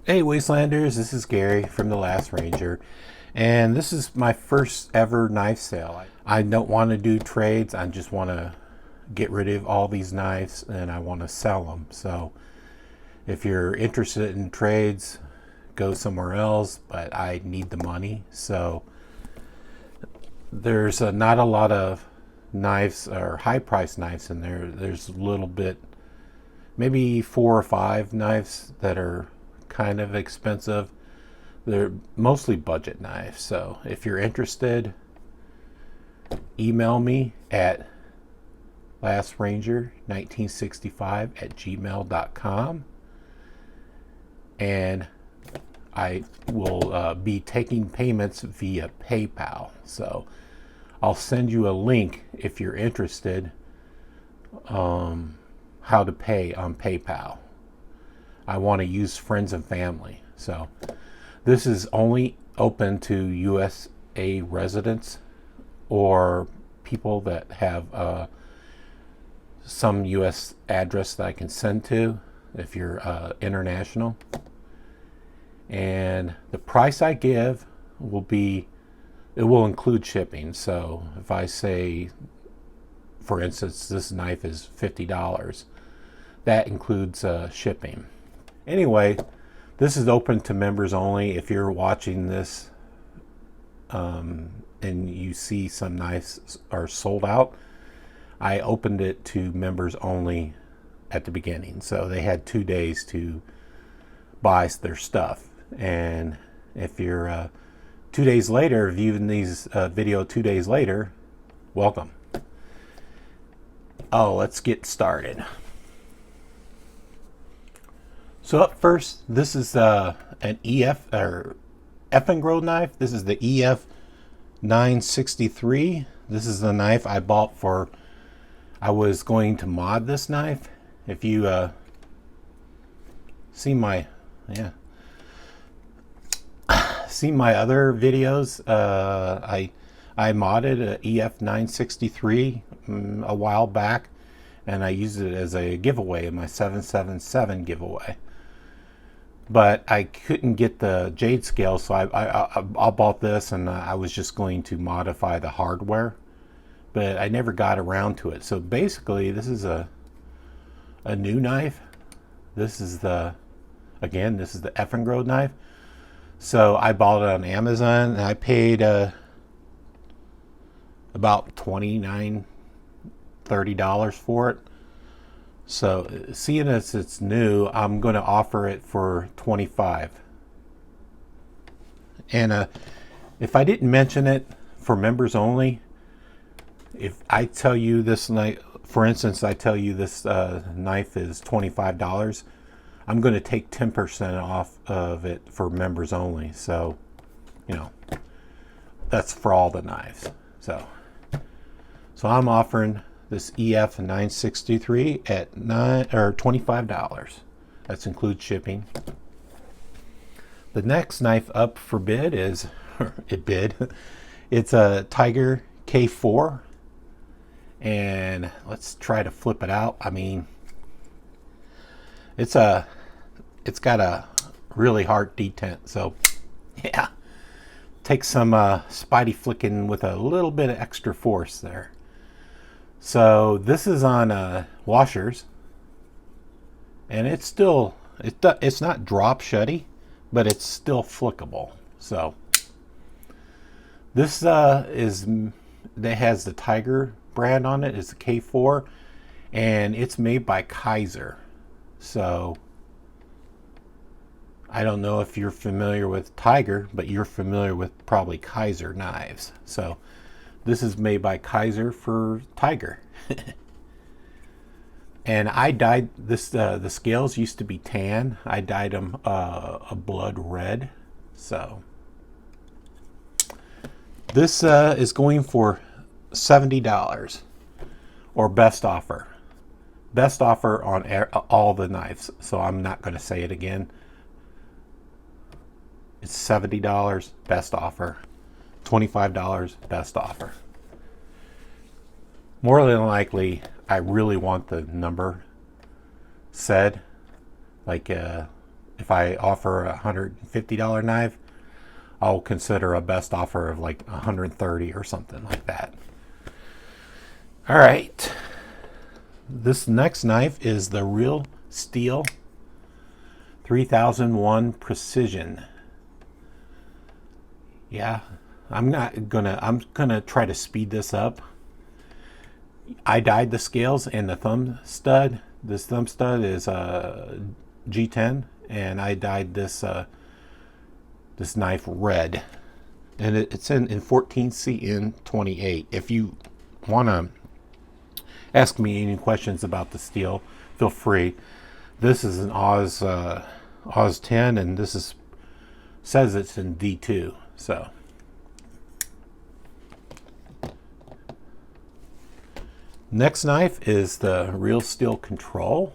Hey Wastelanders, this is Gary from The Last Ranger, and this is my first ever knife sale. I don't want to do trades, I just want to get rid of all these knives and I want to sell them. So if you're interested in trades, go somewhere else, but I need the money. So there's not a lot of knives or high price knives in there. There's a little bit, maybe 4 or 5 knives that are kind of expensive. They're mostly budget knives. So if you're interested, email me at lastranger1965@gmail.com, and I will be taking payments via PayPal. So I'll send you a link if you're interested, how to pay on PayPal. I want to use friends and family. So this is only open to USA residents or people that have some US address that I can send to if you're international. And the price I give will be, it will include shipping. So if I say, for instance, this knife is $50, that includes shipping. Anyway, this is open to members only. If you're watching this and you see some knives are sold out, I opened it to members only at the beginning. So they had 2 days to buy their stuff. And if you're 2 days later viewing these video 2 days later, welcome. Oh, let's get started. So up first, this is an EF or F&Grow knife. This is the EF-963. This is the knife I bought for, I was going to mod this knife. If you see my other videos, I modded a EF-963 a while back, and I used it as a giveaway in my 777 giveaway. But I couldn't get the jade scale, so I bought this, and I was just going to modify the hardware, but I never got around to it. So basically, this is a new knife. This is the F&Grow knife. So I bought it on Amazon, and I paid about $29-30 for it. So seeing as it's new, I'm going to offer it for $25. And if I didn't mention it, for members only, if I tell you this knife, for instance, I tell you this knife is $25, I'm going to take 10% off of it for members only. So, you know, that's for all the knives. So I'm offering this EF-963 at $25. That includes shipping. The next knife up for bid is it's a Tyger K4, and let's try to flip it out. I mean, it's got a really hard detent, so yeah, take some spidey flicking with a little bit of extra force there. So this is on washers, and it's still, it's not drop shutty, but it's still flickable. So this that has the Tyger brand on it. It's a K4, and it's made by Kizer. So I don't know if you're familiar with Tyger, but you're familiar with probably Kizer knives. So this is made by Kizer for Tyger. And I dyed this, the scales used to be tan. I dyed them a blood red. So this is going for $70, or best offer. Best offer on all the knives. So I'm not going to say it again. It's $70, best offer. $25, best offer. More than likely, I really want the number said, like if I offer a $150 knife, I'll consider a best offer of like 130 or something like that. All right. This next knife is the Real Steel 3001 Precision. Yeah, I'm gonna try to speed this up. I dyed the scales and the thumb stud. This thumb stud is a G10, and I dyed this this knife red, and it's in 14CN28. If you want to ask me any questions about the steel, feel free. This is an Oz 10, and this says it's in D2. So next knife is the Real Steel Control,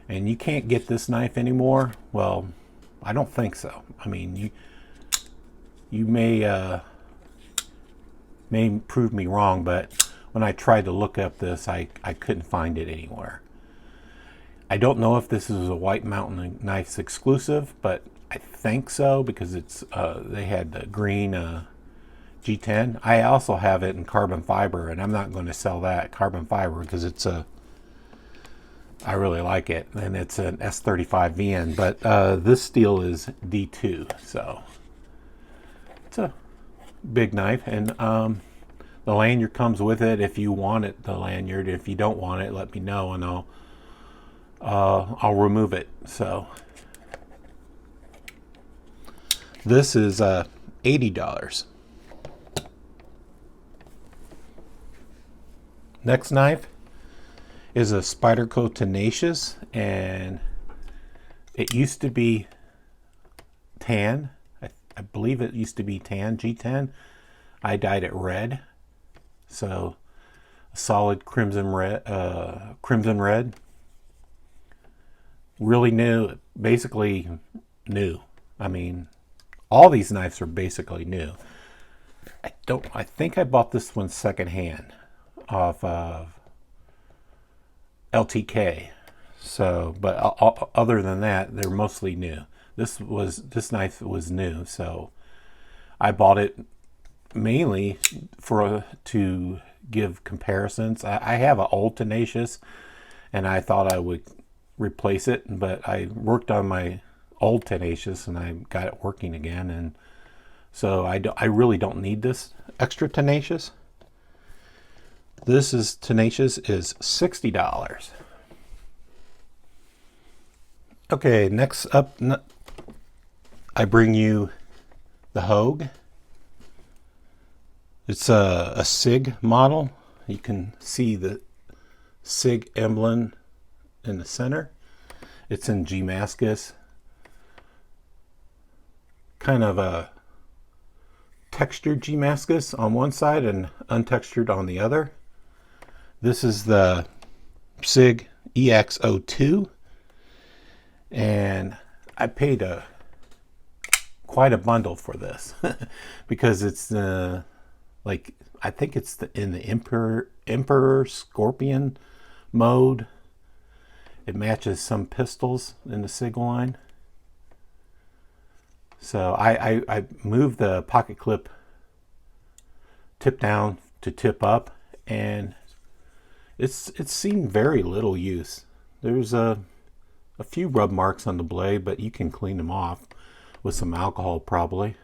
and you can't get this knife anymore. Well, I don't think so. I mean, you may prove me wrong, but when I tried to look up this, I couldn't find it anywhere. I don't know if this is a White Mountain Knives exclusive, but I think so, because it's they had the green G10. I also have it in carbon fiber, and I'm not going to sell that carbon fiber because it's I really like it, and it's an S35VN, but this steel is D2, so it's a big knife, and the lanyard comes with it if you want it, the lanyard. If you don't want it, let me know, and I'll remove it. So this is $80. Next knife is a Spyderco Tenacious, and it used to be tan. I believe it used to be tan, G10. I dyed it red, so a solid crimson red. Really new, basically new. I mean, all these knives are basically new. I think I bought this one secondhand off of LTK. So, but other than that, they're mostly new. This knife was new, so I bought it mainly to give comparisons. I have an old Tenacious, and I thought I would replace it, but I worked on my old Tenacious and I got it working again, and so I really don't need this extra Tenacious. This Tenacious is $60. Okay, next up, I bring you the Hogue. It's a SIG model. You can see the SIG emblem in the center. It's in Damascus. Kind of a textured Damascus on one side and untextured on the other. This is the SIG EX-02, and I paid quite a bundle for this because it's like, I think it's in the Emperor Scorpion mode. It matches some pistols in the SIG line. So I moved the pocket clip tip down to tip up, and it's seen very little use. There's a few rub marks on the blade, but you can clean them off with some alcohol probably.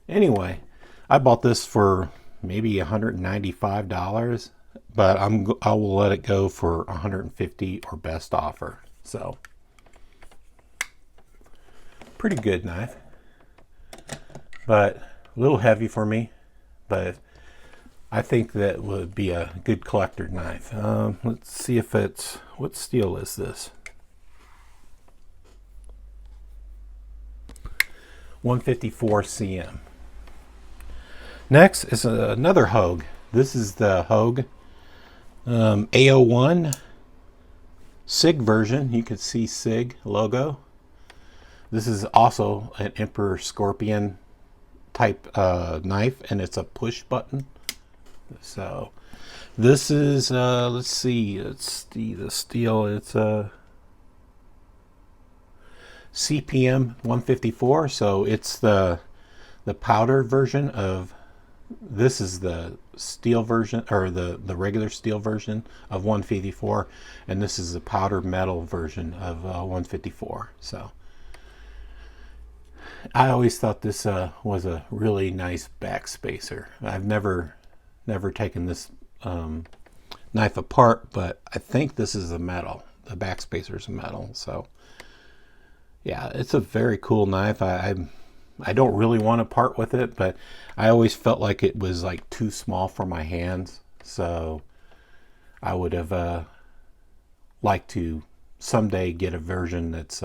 Anyway, I bought this for maybe $195, but I will let it go for $150 or best offer. So pretty good knife, but a little heavy for me, but I think that would be a good collector knife. Let's see if it's, what steel is this? 154 cm. Next is another Hogue. This is the Hogue A01 Sig version. You can see Sig logo. This is also an Emperor Scorpion type knife, and it's a push button. So this is let's see the steel. It's CPM 154, so it's the powder version of, this is the steel version, or the regular steel version of 154, and this is the powder metal version of 154. So I always thought this was a really nice backspacer. I've never taken this knife apart, but I think this is a metal. The backspacer's a metal. So yeah, it's a very cool knife. I don't really want to part with it, but I always felt like it was like too small for my hands. So I would have liked to someday get a version that's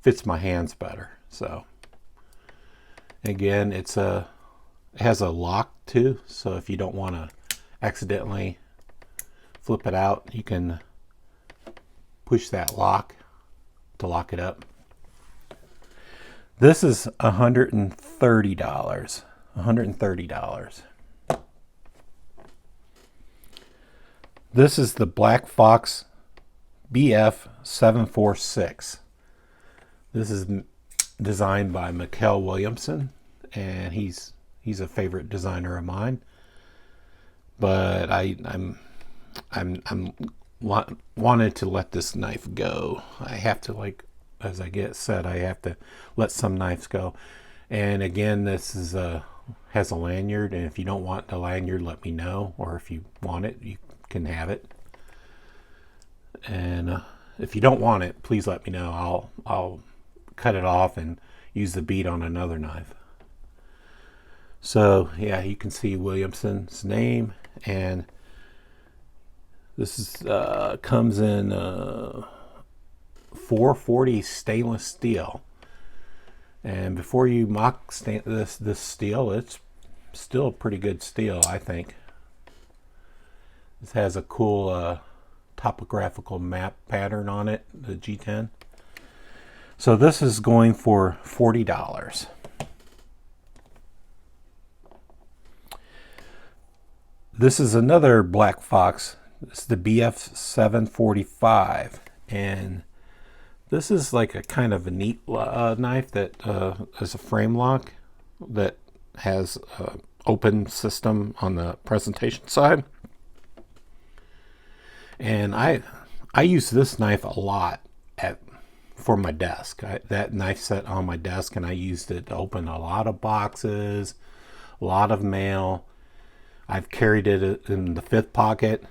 fits my hands better. So again, it has a lock too. So if you don't want to accidentally flip it out, you can push that lock to lock it up. This is $130. $130. This is the Blackfox BF-746. This is designed by Mikkel Williamson, and he's a favorite designer of mine. But I'm wanted to let this knife go. I have to, like, as I said, I have to let some knives go. And again, this is has a lanyard, and if you don't want the lanyard, let me know, or if you want it, you can have it. And if you don't want it, please let me know. I'll cut it off and use the bead on another knife. So yeah, you can see Williamson's name, and this is comes in 440 stainless steel. And before you mock this steel, it's still pretty good steel, I think. This has a cool topographical map pattern on it, the G10. So this is going for $40. This is another Blackfox. It's the BF-745, and this is like a kind of a neat knife that is a frame lock that has an open system on the presentation side. And I use this knife a lot for my desk. That knife set on my desk, and I used it to open a lot of boxes, a lot of mail. I've carried it in the fifth pocket.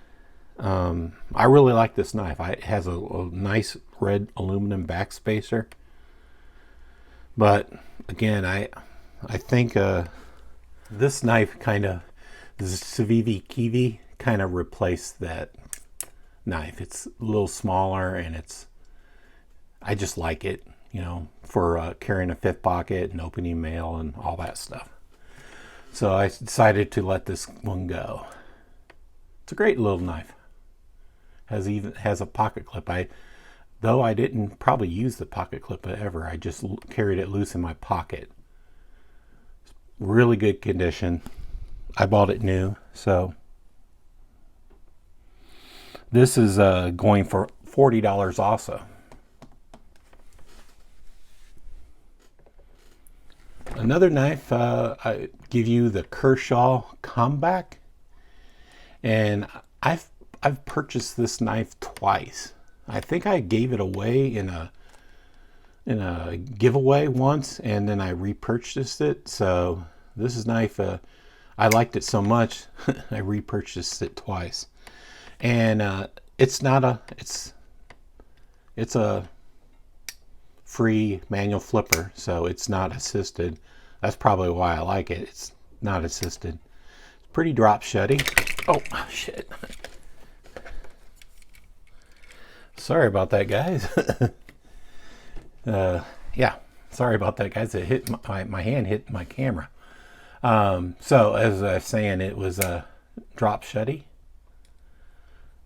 I really like this knife. It has a nice red aluminum backspacer. But again, I think this knife kind of, the Civivi Citius kind of replaced that knife. It's a little smaller, and I just like it, you know, for carrying a fifth pocket and opening mail and all that stuff. So I decided to let this one go. It's a great little knife. Has a pocket clip. Though I didn't probably use the pocket clip ever, I just carried it loose in my pocket. It's really good condition. I bought it new. So this is going for $40 also. Another knife, I give you the Kershaw Comeback, and I've purchased this knife twice. I think I gave it away in a giveaway once, and then I repurchased it. So this is knife, I liked it so much I repurchased it twice. And it's a free manual flipper, so it's not assisted. That's probably why I like it. It's not assisted. It's pretty drop shutty. Oh shit. Sorry about that, guys. Yeah, sorry about that, guys. It hit my hand hit my camera. So as I was saying, it was a drop shutty.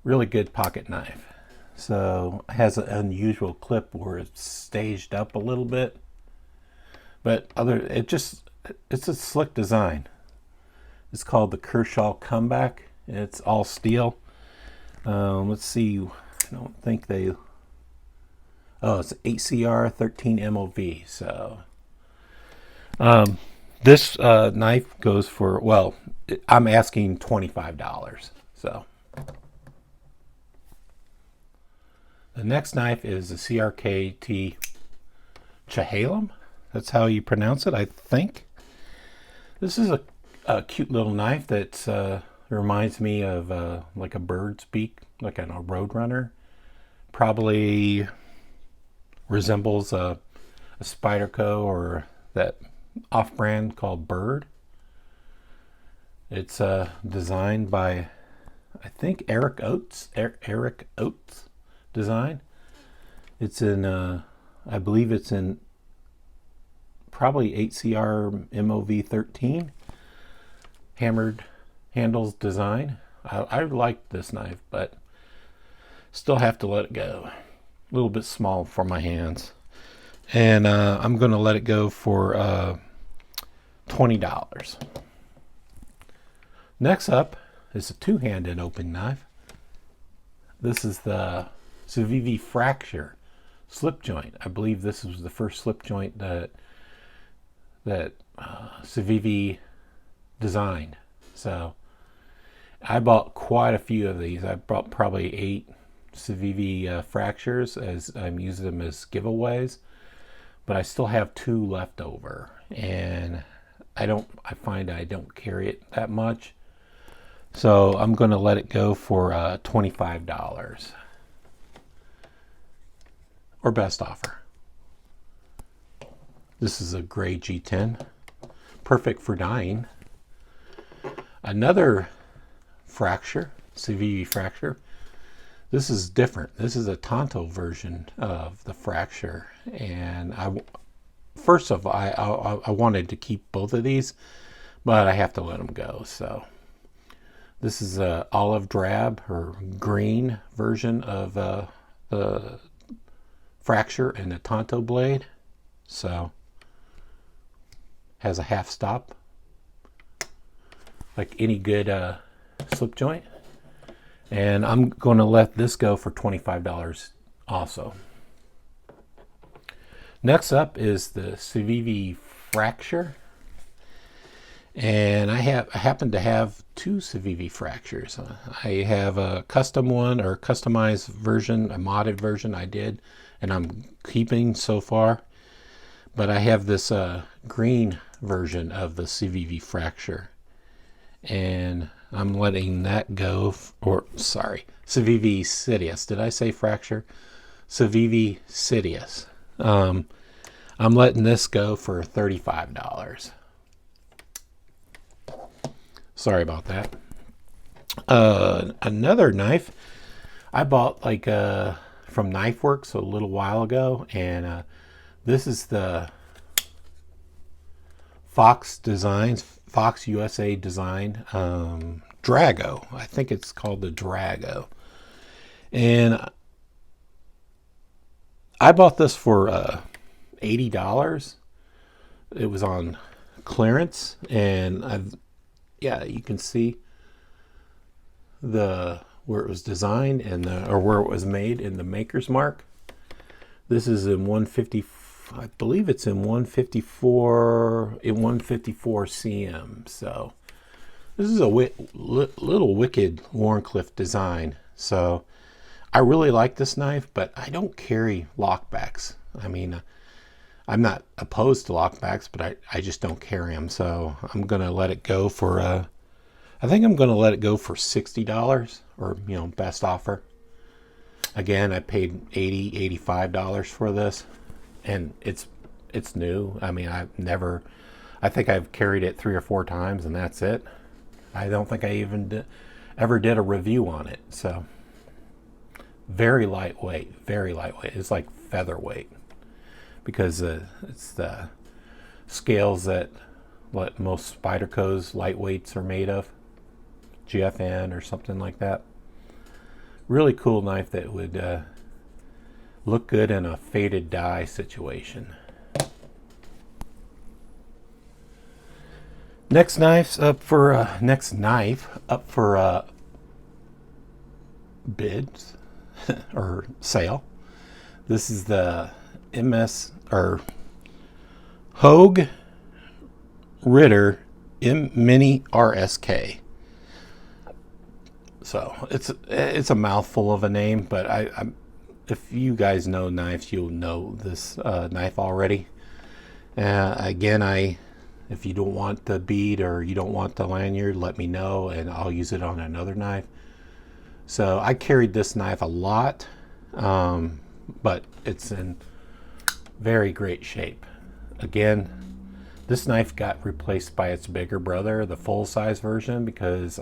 Really good pocket knife. So it has an unusual clip where it's staged up a little bit, but it's a slick design. It's called the Kershaw Comeback. It's all steel. Let's see. I don't think they. Oh, it's ACR 13 MOV. So this knife goes for, well, I'm asking $25. So the next knife is the Crkt Chahalam. That's how you pronounce it, I think. This is a cute little knife that reminds me of like a bird's beak, like on a Roadrunner. Probably resembles a Spyderco or that off-brand called Bird. It's designed by, I think, Eric Oates design. It's in, I believe it's in probably 8CR MOV 13 hammered handles design. I like this knife, but still have to let it go. A little bit small for my hands. And I'm going to let it go for $20. Next up is a two-handed open knife. This is the Civivi Fracture slip joint. I believe this was the first slip joint that Civivi designed. So I bought quite a few of these. I bought probably 8 Civivi fractures, as I'm using them as giveaways, but I still have 2 left over, and I find I don't carry it that much, so I'm going to let it go for $25 or best offer. This is a gray G10, perfect for dyeing. Another fracture, Civivi fracture. This is different. This is a Tanto version of the fracture, and first of all, I wanted to keep both of these, but I have to let them go. So this is a olive drab or green version of the fracture and the Tanto blade. So has a half stop, like any good slip joint. And I'm going to let this go for $25 also. Next up is the Civivi Fracture. And I happen to have 2 Civivi fractures. I have a custom one, or customized version, a modded version I did, and I'm keeping so far. But I have this green version of the Civivi Fracture. And I'm letting that go, Civivi Citius. Did I say fracture? Civivi Citius. I'm letting this go for $35. Sorry about that. Another knife I bought from KnifeWorks a little while ago, and this is the Fox USA design Drago. I think it's called the Drago, and I bought this for $80. It was on clearance, and you can see where it was designed and or where it was made in the maker's mark. This is in 150. I believe it's in 154 cm. So this is a little wicked Wharncliffe design. So I really like this knife, but I don't carry lockbacks. I mean, I'm not opposed to lockbacks, but I just don't carry them. So I'm gonna let it go for I think I'm gonna let it go for $60, or best offer. Again, I paid $85 for this. And it's new. I mean, I think I've carried it 3 or 4 times, and that's it. I don't think I even ever did a review on it. So very lightweight. It's like featherweight, because it's the scales that what most Spyderco's lightweights are made of, GFN or something like that. Really cool knife that would look good in a faded dye situation. Next knife up for bids or sale. This is the MS or Hogue Ritter Mini RSK. So it's a mouthful of a name, but if you guys know knives, you'll know this knife already. Again, if you don't want the bead or you don't want the lanyard, let me know and I'll use it on another knife. So I carried this knife a lot, but it's in very great shape. Again, this knife got replaced by its bigger brother, the full-size version, because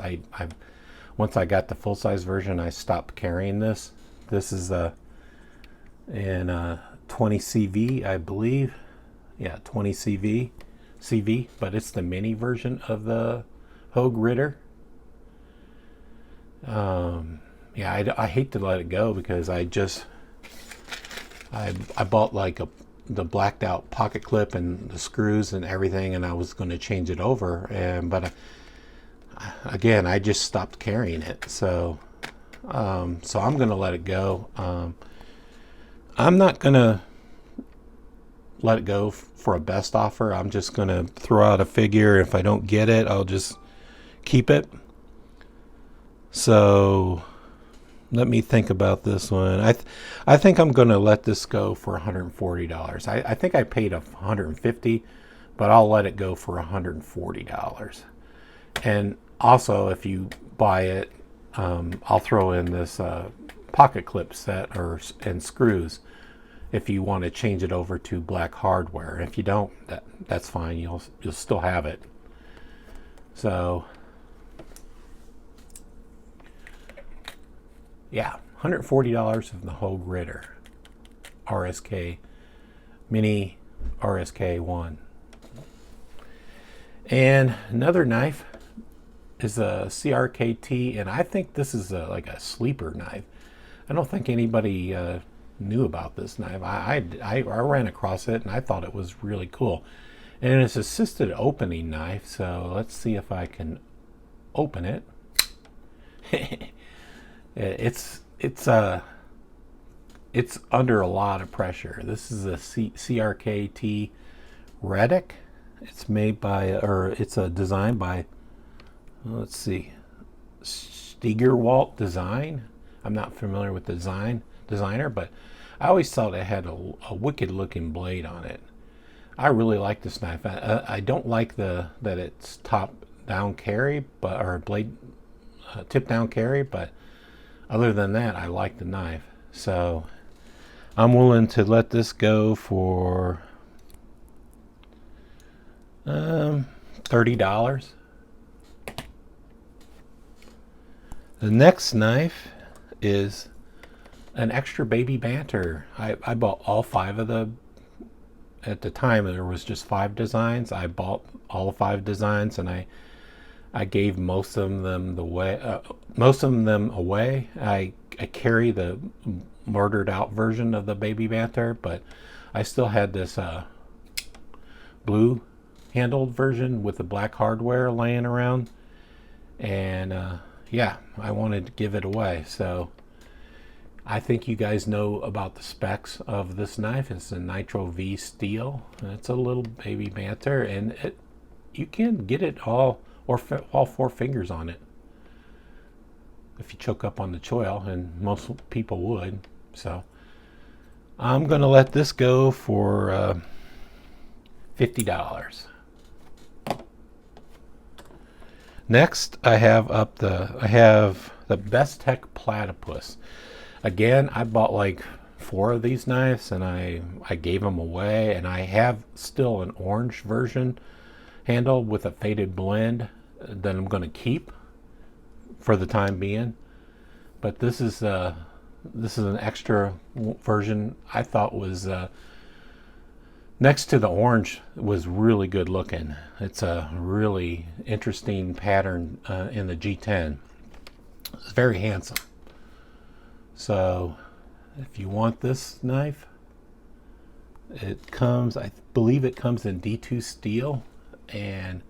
once I got the full-size version, I stopped carrying this. This is in 20 CV, I believe. Yeah, 20 CV, but it's the mini version of the Hogue Ritter. Yeah, I hate to let it go because I bought like the blacked out pocket clip and the screws and everything, and I was going to change it over, but again, I just stopped carrying it. So I'm going to let it go. I'm not going to let it go for a best offer. I'm just going to throw out a figure. If I don't get it, I'll just keep it. So let me think about this one. I think I'm going to let this go for $140. I think I paid $150, but I'll let it go for $140. And also, if you buy it, I'll throw in this pocket clip set and screws if you want to change it over to black hardware. If you don't, that's fine. You'll still have it. So yeah, $140 of the Hogue Ritter RSK Mini RSK1. And another knife is a Crkt, and I think this is like a sleeper knife. I don't think anybody knew about this knife. I ran across it and I thought it was really cool. And it's assisted opening knife, so let's see if I can open it. It's under a lot of pressure. This is a Crkt Retic. It's made by, or it's a design by, let's see, Steigerwalt Design. I'm not familiar with the designer, but I always thought it had a wicked looking blade on it. I really like this knife. I don't like that it's top down carry, or blade tip down carry, but other than that, I like the knife. So I'm willing to let this go for $30. The next knife is an extra baby Banter. I bought all 5 of the, at the time there was just 5 designs. I bought all 5 designs, and I gave most of them away. I carry the murdered out version of the baby Banter, but I still had this blue handled version with the black hardware laying around, and yeah, I wanted to give it away. So I think you guys know about the specs of this knife. It's a Nitro V steel. It's a little baby Banter, and you can get it all 4 fingers on it if you choke up on the choil, and most people would. So I'm gonna let this go for $50. Next, I have the Bestech Platypus. Again, I bought like 4 of these knives, and I gave them away, and I have still an orange version handle with a faded blend that I'm going to keep for the time being. But this is an extra version. I thought was next to the orange, was really good looking. It's a really interesting pattern in the G10. It's very handsome. So if you want this knife, it comes, I believe it comes in D2 steel. And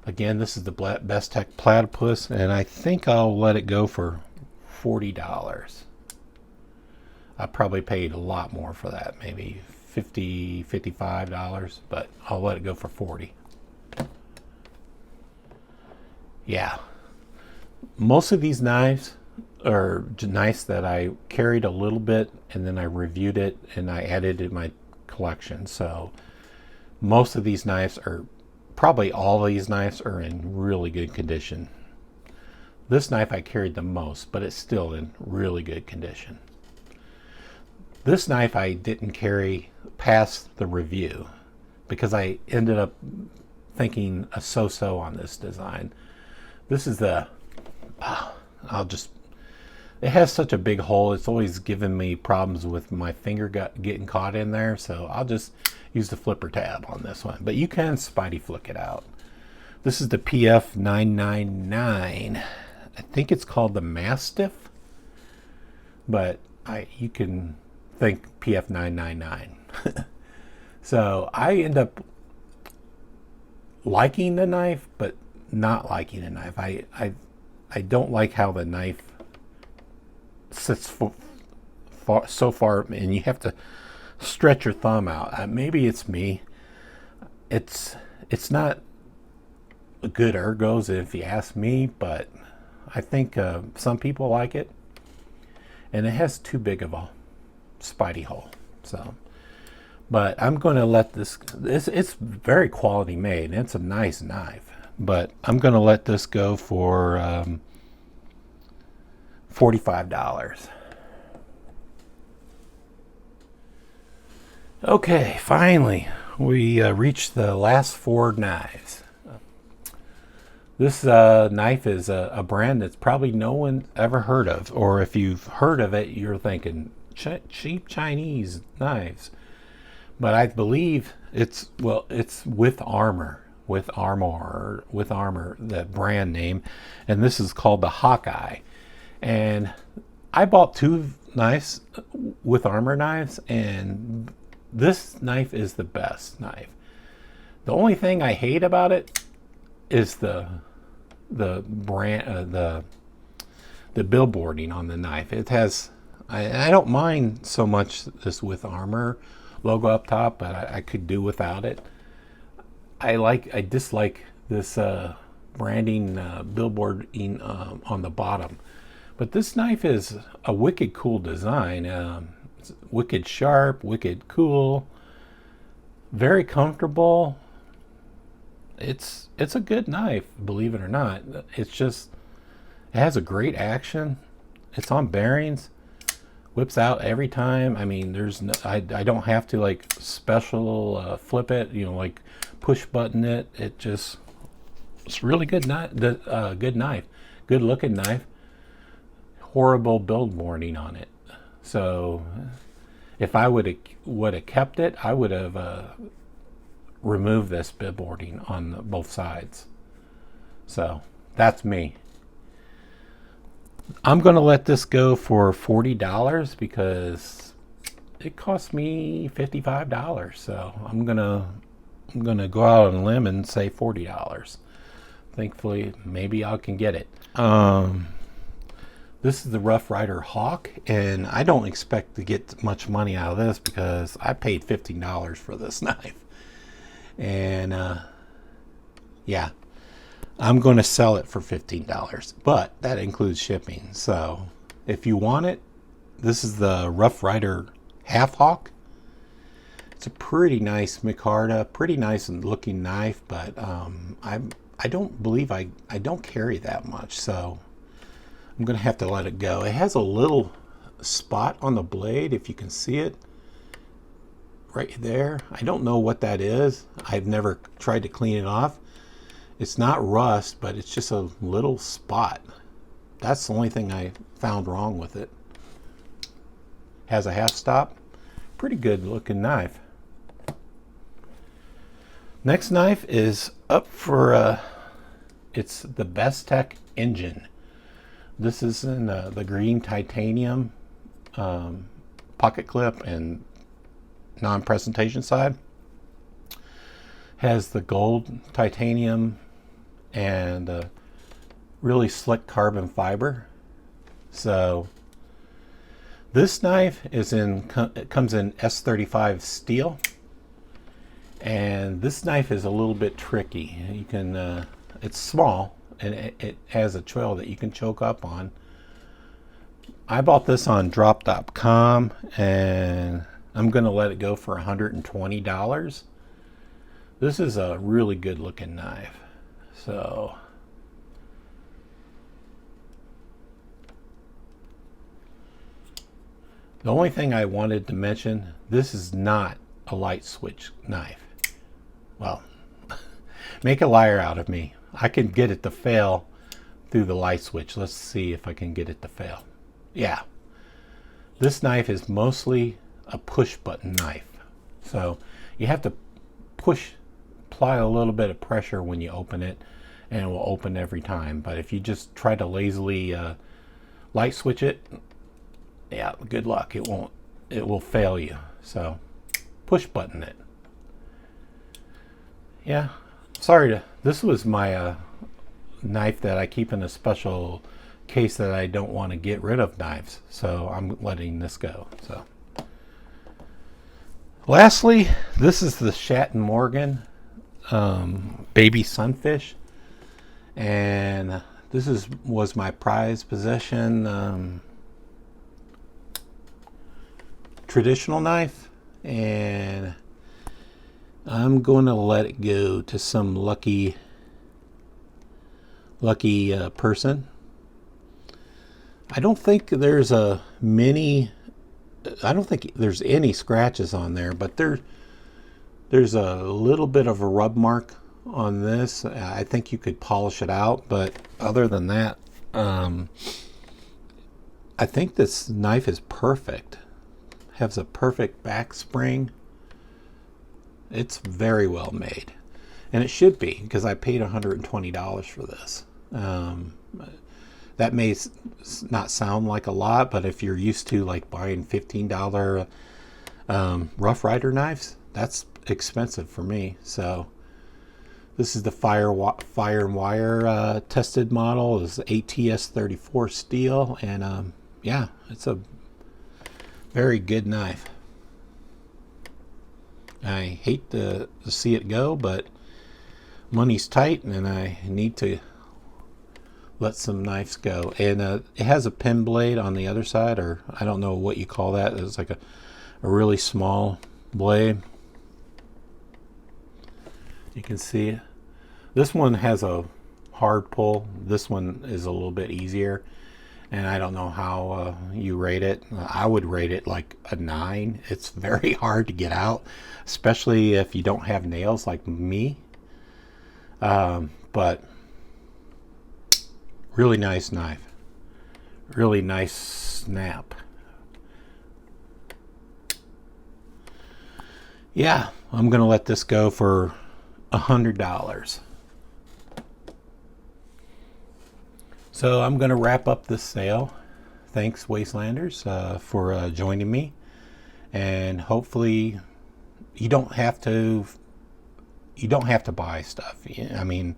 again, this is the Bestech Platypus, and I think I'll let it go for $40. I probably paid a lot more for that, maybe $55, but I'll let it go for 40. Yeah, most of these knives are knives that I carried a little bit and then I reviewed it and I added it to my collection. So most of these knives are, probably all of these knives are in really good condition. This knife I carried the most, but it's still in really good condition. This knife I didn't carry past the review because I ended up thinking a so-so on this design. This is the, it has such a big hole. It's always given me problems with my finger getting caught in there. So I'll just use the flipper tab on this one. But you can Spidey flick it out. This is the PF999. I think it's called the Mastiff. But you can think PF999. So I end up liking the knife, but not liking the knife. I don't like how the knife sits so far, and you have to stretch your thumb out. Maybe it's me. It's not a good ergos if you ask me, but I think some people like it, and it has too big of a Spidey hole. So, but I'm going to let this. It's very quality made. And it's a nice knife, but I'm going to let this go for $45. Okay, finally we reached the last 4 knives. This knife is a brand that's probably no one ever heard of, or if you've heard of it, you're thinking cheap Chinese knives. But I believe it's with armor, the brand name, and this is called the Hawkeye. And I bought 2 knives with armor knives, and this knife is the best knife. The only thing I hate about it is the brand, the billboarding on the knife. It has, I don't mind so much this with armor logo up top, but I could do without it. I dislike this branding billboarding on the bottom. But this knife is a wicked cool design. It's wicked sharp, wicked cool, very comfortable. It's a good knife, believe it or not. It's just, it has a great action. It's on bearings, whips out every time. I mean, there's no, I don't have to like special flip it, like push button it. It's really good knife. Good knife, good looking knife. Horrible billboarding on it. So if I would have kept it, I would have removed this billboarding on both sides. So that's me. I'm going to let this go for $40 because it cost me $55. So I'm gonna go out on a limb and say $40. Thankfully, maybe I can get it. This is the Rough Rider Hawk, and I don't expect to get much money out of this because I paid $15 for this knife. And yeah, I'm going to sell it for $15, but that includes shipping. So if you want it, this is the Rough Rider Half Hawk. It's a pretty nice micarta, pretty nice looking knife, but I don't believe I don't carry that much, so I'm going to have to let it go. It has a little spot on the blade, if you can see it right there. I don't know what that is. I've never tried to clean it off. It's not rust, but it's just a little spot. That's the only thing I found wrong with it. Has a half stop. Pretty good looking knife. Next knife is up for it's the Bestech engine. This is in the green titanium pocket clip and non-presentation side. Has the gold titanium and really slick carbon fiber. So This knife is it comes in S35 steel, and this knife is a little bit tricky. You can it's small, and it has a trail that you can choke up on. I bought this on drop.com, and I'm gonna let it go for $120. This is a really good looking knife. So the only thing I wanted to mention, this is not a light switch knife. Well, make a liar out of me. I can get it to fail through the light switch. Let's see if I can get it to fail. Yeah. This knife is mostly a push button knife. So you have to apply a little bit of pressure when you open it, and it will open every time. But if you just try to lazily light switch it, yeah, good luck. It won't. It will fail you. So push button it. Yeah. Sorry this was my knife that I keep in a special case that I don't want to get rid of knives. So I'm letting this go. So lastly, this is the Shat & Morgan baby sunfish, and this was my prized possession. Traditional knife, and I'm going to let it go to some lucky person. I don't think there's I don't think there's any scratches on there, but there's a little bit of a rub mark on this. I think you could polish it out, but other than that, I think this knife is perfect. Has a perfect back spring. It's very well made, and it should be, because I paid $120 for this. That may not sound like a lot, but if you're used to like buying $15 Rough Rider knives, that's expensive for me. So this is the fire and wire tested model. It's ATS-34 steel, and yeah, it's a very good knife. I hate to see it go, but money's tight, and I need to let some knives go. And it has a pin blade on the other side, or I don't know what you call that. It's like a really small blade. You can see it. This one has a hard pull. This one is a little bit easier. And I don't know how you rate it. I would rate it like a 9. It's very hard to get out, especially if you don't have nails like me. But really nice knife. Really nice snap. Yeah, I'm going to let this go for $100. So I'm going to wrap up this sale. Thanks, Wastelanders, for joining me, and hopefully you don't have to buy stuff. I mean,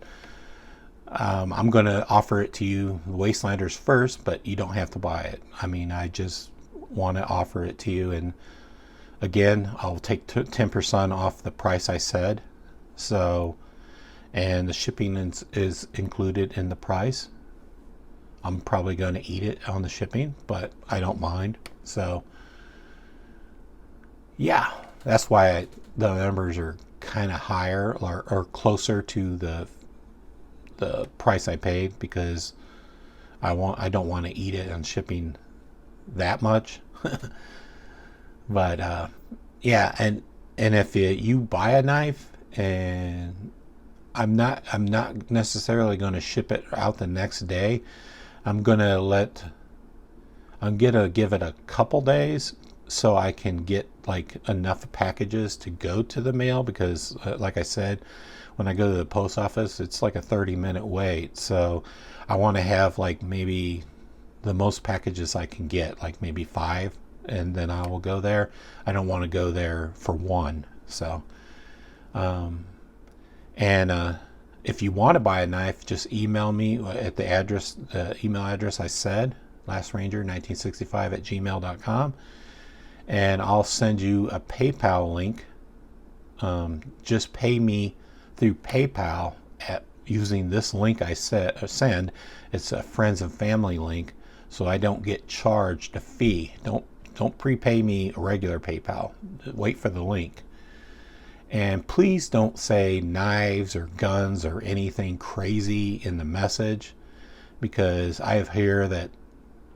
I'm going to offer it to you, Wastelanders, first, but you don't have to buy it. I mean, I just want to offer it to you, and again, I'll take 10% off the price I said. So, and the shipping is included in the price. I'm probably going to eat it on the shipping, but I don't mind. So yeah, that's why the numbers are kind of higher or closer to the price I paid, because I don't want to eat it on shipping that much. But yeah, and if you buy a knife, and I'm not necessarily going to ship it out the next day. I'm gonna give it a couple days so I can get like enough packages to go to the mail, because like I said, when I go to the post office, it's like a 30-minute wait. So I want to have like maybe the most packages I can get, like maybe 5, and then I will go there. I don't want to go there for 1. So if you want to buy a knife, just email me at the email address I said, lastranger1965@gmail.com, and I'll send you a PayPal link. Just pay me through PayPal at using this link I send. It's a friends and family link, so I don't get charged a fee. Don't prepay me a regular PayPal. Wait for the link. And please don't say knives or guns or anything crazy in the message, because I have heard that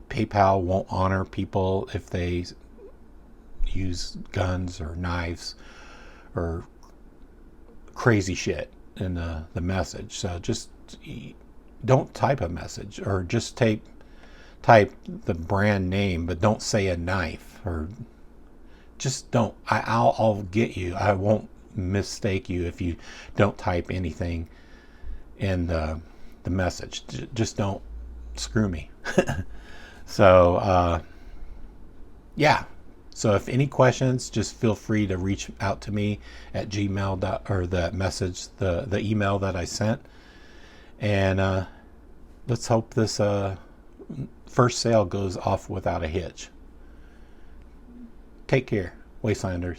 PayPal won't honor people if they use guns or knives or crazy shit in the message. So just don't type a message, or just type the brand name, but don't say a knife, or just don't. I'll get you. I won't mistake you if you don't type anything in the message. Just don't screw me. So yeah, so if any questions, just feel free to reach out to me at gmail or the message, the email that I sent, and let's hope this first sale goes off without a hitch. Take care, Wastelanders.